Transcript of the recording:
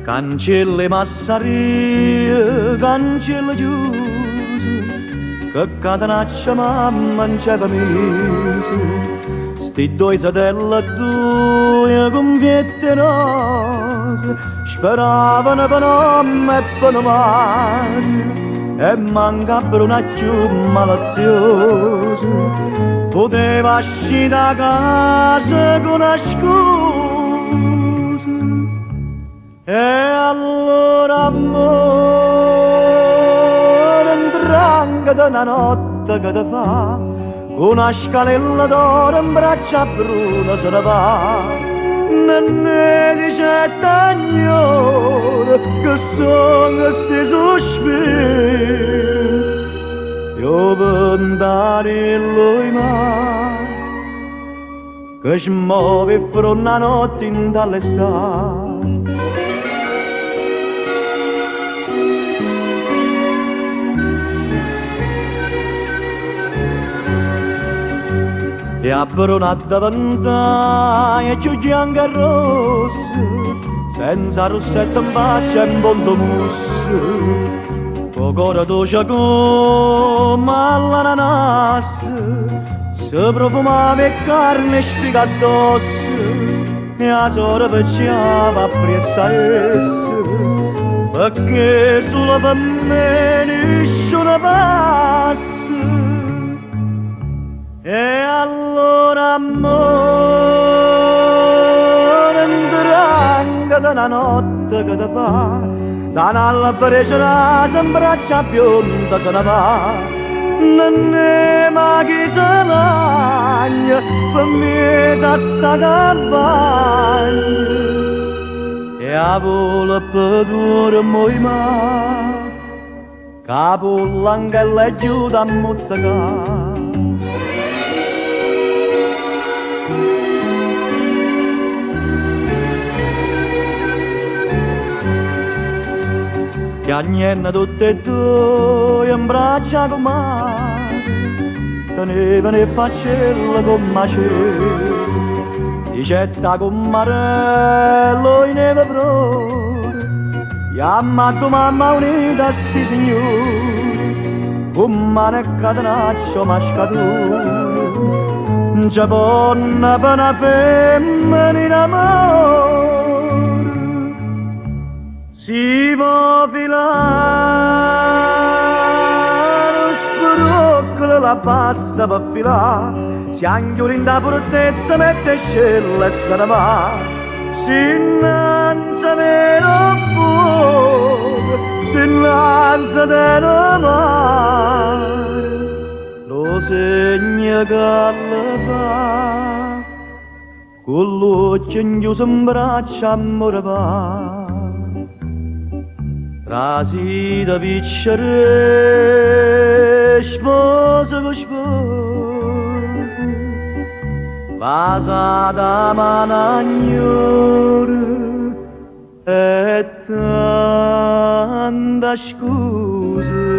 Cancelli massarie, cancelli chiusi, che catenaccia mamma non c'è permesso. Sti due satella due con viette rose, speravano per nome e per masi, e mancava una più maliziosa, poteva uscire da casa con una scusa. E allora amore, entranga da una notte che ti fa, una scalella d'oro in braccia bruna se ne va. Ne dice tagliore che sono questi sospiri, io per andare in lui ma che si muove per una notte in dall'estate. E a brunata ventaglia più bianca e rossa, senza rossetto in faccia e un mondo musso, con cuore dolce come l'ananas, si profumava e carne spiga addosso, e la sora faceva appresso a essa, perché solo per me nessuno passa. E allora amore, entranga da una notte che ti fa, da un'albero cerasa in braccia bionda se ne va, non è mai chi se lagna per me da sta campagna, e a volpe dura moi ma, capo l'angella e giù da mozzicare. Che agnenna tutte e due in braccia con mare, tenevano e faccella con macello, dicetta con marello in neve prore, chiamato mamma unita sì signore, con mano e catenaccio mascatore, c'è buona per una femmina in amore. Si può filare, sbroccolo la pasta per filare, si anchiura in da fortezza, mette scella e se ne va, si innanza vero buono, si innanza del mare, lo segna che le fa, con l'occhio chiuso in braccia amore va. Trasida vincere, sposa con sposa, vasata managnore e tanta scusa.